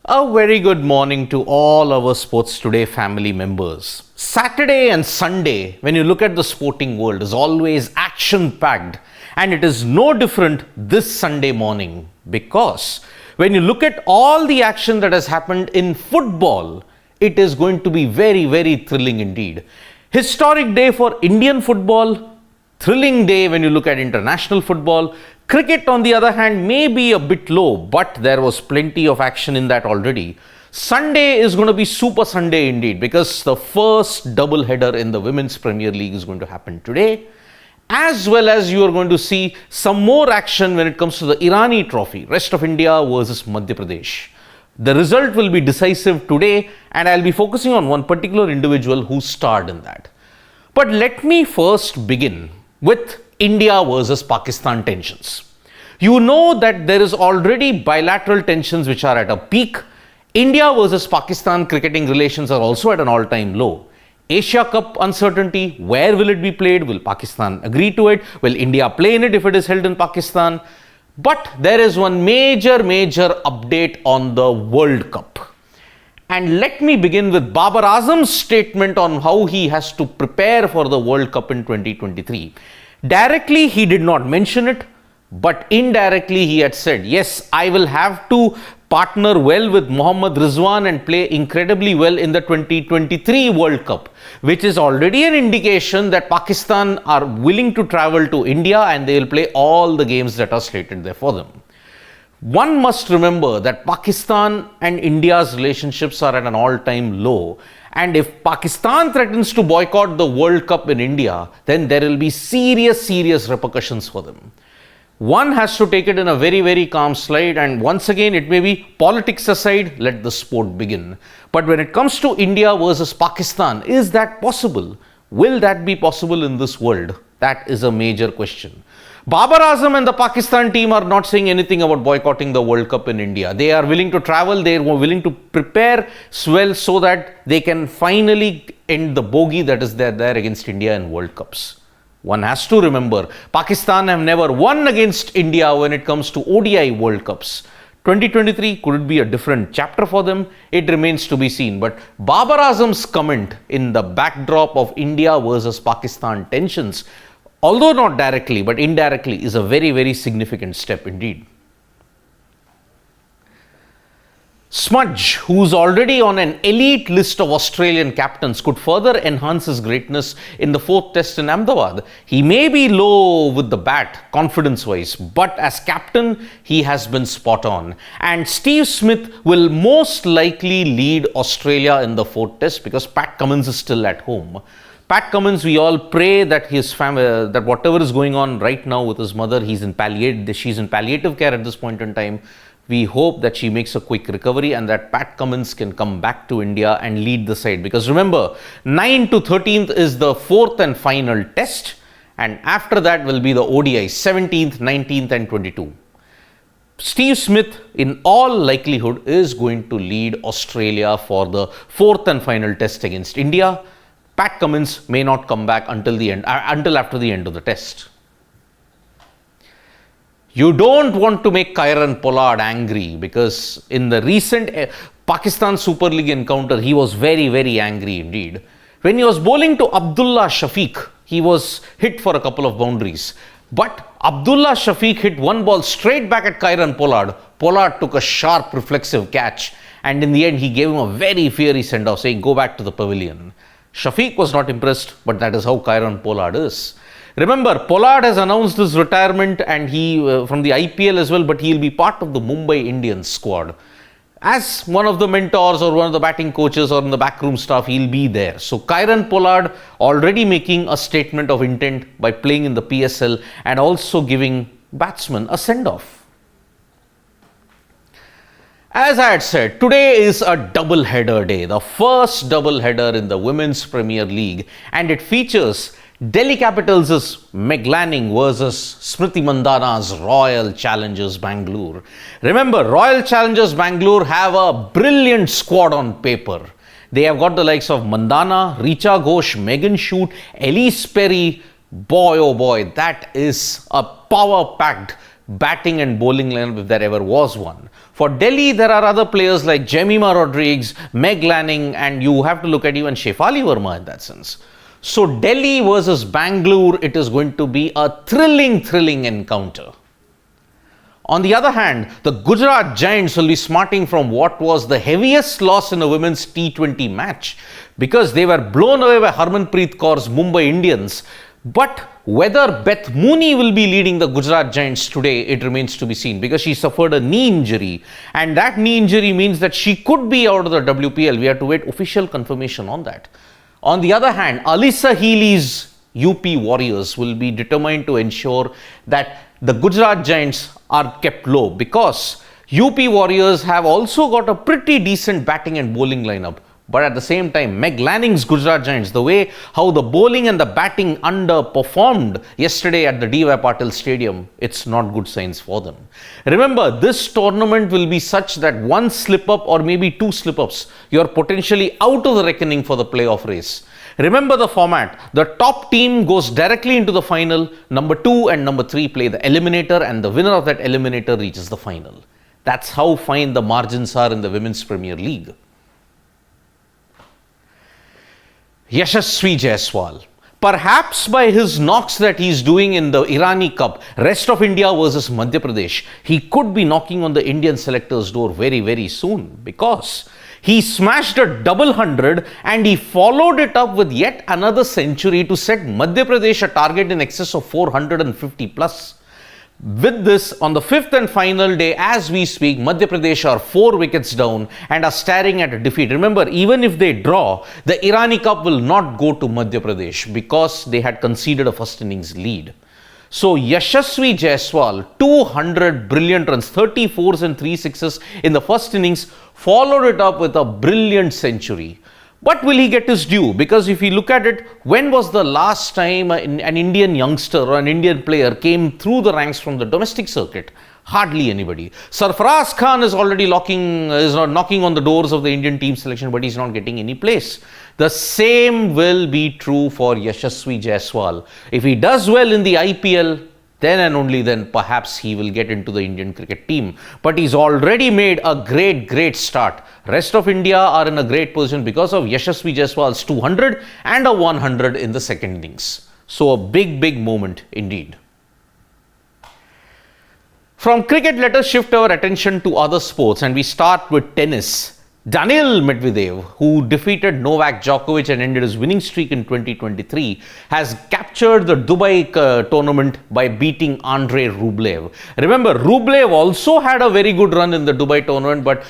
A very good morning to all our Sports Today family members. Saturday and Sunday, when you look at the sporting world, is always action-packed, and it is no different this Sunday morning, because when you look at all the action that has happened in football, it is going to be very, very thrilling indeed. Historic day for Indian football, thrilling day when you look at international football. Cricket, on the other hand, may be a bit low, but there was plenty of action in that already. Sunday is going to be Super Sunday indeed, because the first double header in the Women's Premier League is going to happen today, as well as you are going to see some more action when it comes to the Irani Trophy, rest of India versus Madhya Pradesh. The result will be decisive today, and I'll be focusing on one particular individual who starred in that. But let me first begin with India versus Pakistan tensions. You know that there is already bilateral tensions which are at a peak. India versus Pakistan cricketing relations are also at an all-time low. Asia Cup uncertainty, where will it be played? Will Pakistan agree to it? Will India play in it if it is held in Pakistan? But there is one major update on the World Cup. And let me begin with Babar Azam's statement on how he has to prepare for the World Cup in 2023. Directly, he did not mention it, but indirectly he had said, yes, I will have to partner well with Mohammad Rizwan and play incredibly well in the 2023 World Cup, which is already an indication that Pakistan are willing to travel to India and they will play all the games that are slated there for them. One must remember that Pakistan and India's relationships are at an all-time low. And if Pakistan threatens to boycott the World Cup in India, then there will be serious repercussions for them. One has to take it in a very calm slide, and once again, it may be politics aside, let the sport begin. But when it comes to India versus Pakistan, is that possible? Will that be possible in this world? That is a major question. Babar Azam and the Pakistan team are not saying anything about boycotting the World Cup in India. They are willing to travel, they are willing to prepare well so that they can finally end the bogey that is there against India in World Cups. One has to remember, Pakistan have never won against India when it comes to ODI World Cups. 2023, could it be a different chapter for them? It remains to be seen. But Babar Azam's comment in the backdrop of India versus Pakistan tensions, although not directly, but indirectly, is a very significant step indeed. Smudge, who's already on an elite list of Australian captains, could further enhance his greatness in the fourth test in Ahmedabad. He may be low with the bat, confidence-wise, but as captain, he has been spot on. And Steve Smith will most likely lead Australia in the fourth test because Pat Cummins is still at home. Pat Cummins, we all pray that his family, that whatever is going on right now with his mother, she's in palliative care at this point in time. We hope that she makes a quick recovery and that Pat Cummins can come back to India and lead the side. Because remember, 9 to 13th is the fourth and final test, and after that will be the ODI, 17th, 19th and 22. Steve Smith, in all likelihood, is going to lead Australia for the fourth and final test against India. Pat Cummins may not come back until after the end of the test. You don't want to make Kieron Pollard angry, because in the recent Pakistan Super League encounter, he was very angry indeed. When he was bowling to Abdullah Shafiq, he was hit for a couple of boundaries. But Abdullah Shafiq hit one ball straight back at Kieron Pollard. Pollard took a sharp reflexive catch, and in the end he gave him a very fiery send-off saying, go back to the pavilion. Shafiq was not impressed, but that is how Kieron Pollard is. Remember, Pollard has announced his retirement and he from the IPL as well, but he will be part of the Mumbai Indians squad. As one of the mentors or one of the batting coaches or in the backroom staff, he'll be there. So Kieron Pollard already making a statement of intent by playing in the PSL and also giving batsmen a send-off. As I had said, today is a double-header day, the first double-header in the Women's Premier League, and it features Delhi Capitals' Meg Lanning versus Smriti Mandhana's Royal Challengers Bangalore. Remember, Royal Challengers Bangalore have a brilliant squad on paper. They have got the likes of Mandhana, Richa Ghosh, Megan Shute, Elise Perry. Boy, oh boy, that is a power-packed batting and bowling lineup if there ever was one. For Delhi, there are other players like Jemima Rodriguez, Meg Lanning, and you have to look at even Shefali Verma in that sense. So Delhi versus Bangalore, it is going to be a thrilling encounter. On the other hand, the Gujarat Giants will be smarting from what was the heaviest loss in a women's T20 match, because they were blown away by Harmanpreet Kaur's Mumbai Indians. But whether Beth Mooney will be leading the Gujarat Giants today, it remains to be seen, because she suffered a knee injury, and that knee injury means that she could be out of the WPL. We have to wait official confirmation on that. On the other hand, Alyssa Healy's UP Warriors will be determined to ensure that the Gujarat Giants are kept low, because UP Warriors have also got a pretty decent batting and bowling lineup. But at the same time, Meg Lanning's Gujarat Giants, the way how the bowling and the batting underperformed yesterday at the D.Y. Patil Stadium, it's not good signs for them. Remember, this tournament will be such that one slip-up or maybe two slip-ups, you're potentially out of the reckoning for the playoff race. Remember the format. The top team goes directly into the final. Number 2 and number 3 play the eliminator, and the winner of that eliminator reaches the final. That's how fine the margins are in the Women's Premier League. Yashasvi Jaiswal. Perhaps by his knocks that he's doing in the Irani Cup, rest of India versus Madhya Pradesh, he could be knocking on the Indian selector's door very soon, because he smashed a double 100 and he followed it up with yet another century to set Madhya Pradesh a target in excess of 450 plus. With this, on the 5th and final day, as we speak, Madhya Pradesh are 4 wickets down and are staring at a defeat. Remember, even if they draw, the Irani Cup will not go to Madhya Pradesh because they had conceded a first innings lead. So Yashasvi Jaiswal, 200 brilliant runs, 34s and 3 sixes in the first innings, followed it up with a brilliant century. But will he get his due? Because if you look at it, when was the last time an Indian youngster or an Indian player came through the ranks from the domestic circuit? Hardly anybody. Sarfaraz Khan is already knocking on the doors of the Indian team selection, but he's not getting any place. The same will be true for Yashasvi Jaiswal. If he does well in the IPL, then and only then perhaps he will get into the Indian cricket team. But he's already made a great start. Rest of India are in a great position because of Yashasvi Jaiswal's 200 and a 100 in the second innings. So a big moment indeed. From cricket, let us shift our attention to other sports, and we start with tennis. Daniil Medvedev, who defeated Novak Djokovic and ended his winning streak in 2023, has captured the Dubai tournament by beating Andrei Rublev. Remember, Rublev also had a very good run in the Dubai tournament, but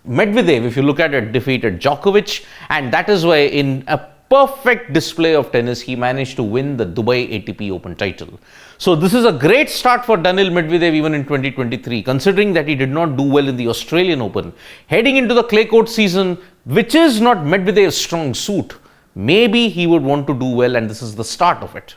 Medvedev, if you look at it, defeated Djokovic, and that is why in a perfect display of tennis, he managed to win the Dubai ATP Open title. So this is a great start for Daniil Medvedev even in 2023, considering that he did not do well in the Australian Open. Heading into the clay court season, which is not Medvedev's strong suit, maybe he would want to do well, and this is the start of it.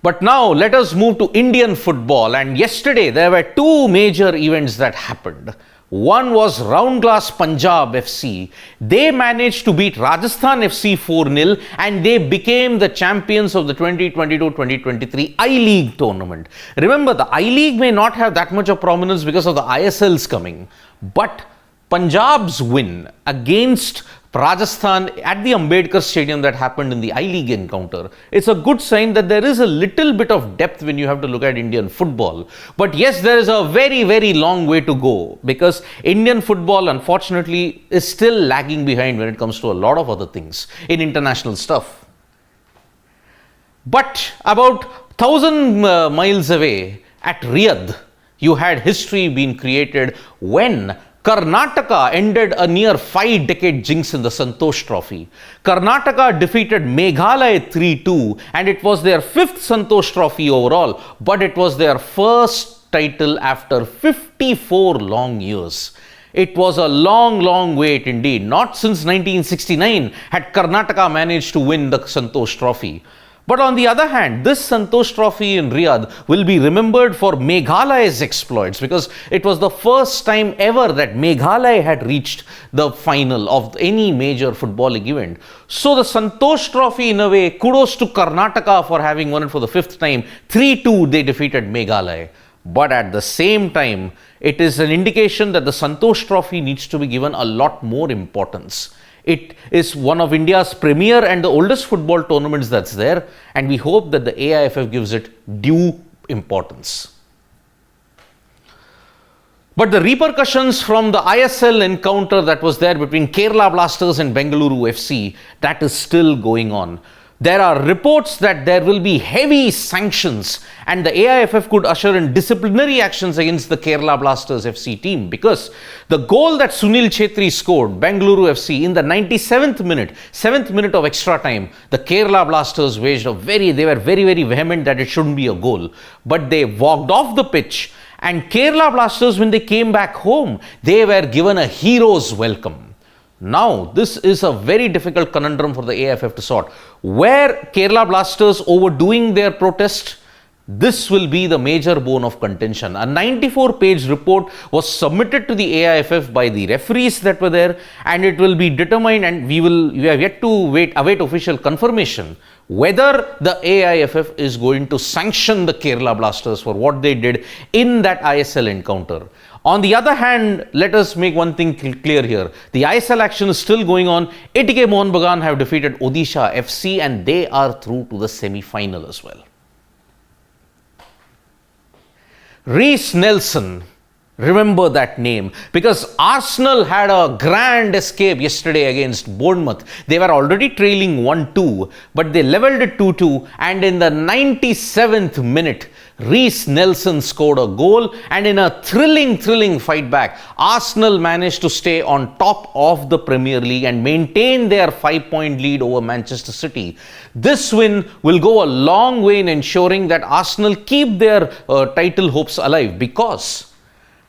But now let us move to Indian football, and yesterday there were 2 major events that happened. One was Roundglass Punjab FC. They managed to beat Rajasthan FC 4-0 and they became the champions of the 2022-2023 I-League tournament. Remember, the I-League may not have that much of prominence because of the ISLs coming, but Punjab's win against Rajasthan at the Ambedkar Stadium that happened in the I-League encounter, it's a good sign that there is a little bit of depth when you have to look at Indian football. But yes, there is a very long way to go, because Indian football unfortunately is still lagging behind when it comes to a lot of other things in international stuff. But about 1,000 miles away at Riyadh, you had history being created when Karnataka ended a near 5-decade jinx in the Santosh Trophy. Karnataka defeated Meghalaya 3-2 and it was their 5th Santosh Trophy overall, but it was their first title after 54 long years. It was a long wait indeed. Not since 1969 had Karnataka managed to win the Santosh Trophy. But on the other hand, this Santosh Trophy in Riyadh will be remembered for Meghalaya's exploits, because it was the first time ever that Meghalaya had reached the final of any major footballing event. So the Santosh Trophy, in a way, kudos to Karnataka for having won it for the fifth time. 3-2 they defeated Meghalaya. But at the same time, it is an indication that the Santosh Trophy needs to be given a lot more importance. It is one of India's premier and the oldest football tournaments that's there, and we hope that the AIFF gives it due importance. But the repercussions from the ISL encounter that was there between Kerala Blasters and Bengaluru FC, that is still going on. There are reports that there will be heavy sanctions and the AIFF could usher in disciplinary actions against the Kerala Blasters FC team, because the goal that Sunil Chhetri scored, Bengaluru FC, in the 97th minute, 7th minute of extra time, the Kerala Blasters waged they were very vehement that it shouldn't be a goal. But they walked off the pitch, and Kerala Blasters, when they came back home, they were given a hero's welcome. Now, this is a very difficult conundrum for the AIFF to sort. Where Kerala Blasters overdoing their protest, this will be the major bone of contention. A 94-page report was submitted to the AIFF by the referees that were there, and it will be determined, and we have yet to await official confirmation whether the AIFF is going to sanction the Kerala Blasters for what they did in that ISL encounter. On the other hand, let us make one thing clear here. The ISL action is still going on. ATK Mohun Bagan have defeated Odisha FC and they are through to the semi-final as well. Reece Nelson, remember that name, because Arsenal had a grand escape yesterday against Bournemouth. They were already trailing 1-2, but they levelled it 2-2, and in the 97th minute, Reece Nelson scored a goal, and in a thrilling fight back, Arsenal managed to stay on top of the Premier League and maintain their 5-point lead over Manchester City. This win will go a long way in ensuring that Arsenal keep their title hopes alive, because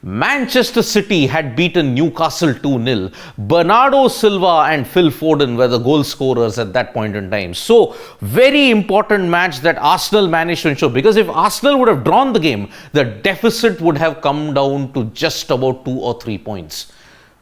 Manchester City had beaten Newcastle 2-0. Bernardo Silva and Phil Foden were the goal scorers at that point in time. So, very important match that Arsenal managed to ensure, because if Arsenal would have drawn the game, the deficit would have come down to just about 2 or 3 points.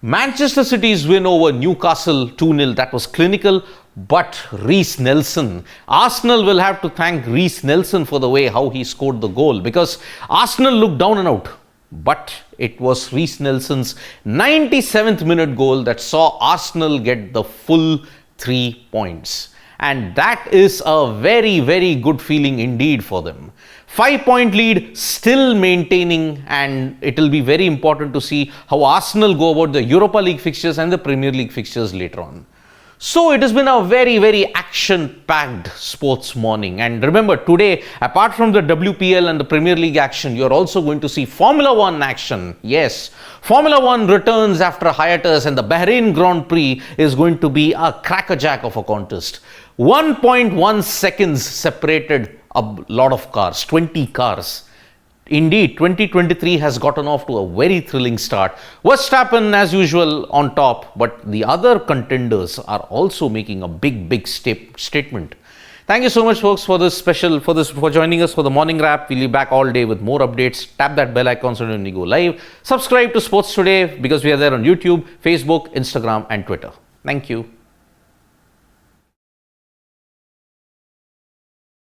Manchester City's win over Newcastle 2-0, that was clinical. But Reece Nelson, Arsenal will have to thank Reece Nelson for the way how he scored the goal, because Arsenal looked down and out. But it was Reece Nelson's 97th minute goal that saw Arsenal get the full 3 points. And that is a very good feeling indeed for them. 5-point lead still maintaining, and it will be very important to see how Arsenal go about the Europa League fixtures and the Premier League fixtures later on. So it has been a very action-packed sports morning. And remember, today, apart from the WPL and the Premier League action, you're also going to see Formula One action. Yes, Formula One returns after a hiatus, and the Bahrain Grand Prix is going to be a crackerjack of a contest. 1.1 seconds separated a lot of cars, 20 cars. Indeed, 2023 has gotten off to a very thrilling start. Verstappen, as usual, on top, but the other contenders are also making a big statement. Thank you so much, folks, for joining us for the morning wrap. We'll be back all day with more updates. Tap that bell icon so when we go live. Subscribe to Sports Today, because we are there on YouTube, Facebook, Instagram, and Twitter. Thank you.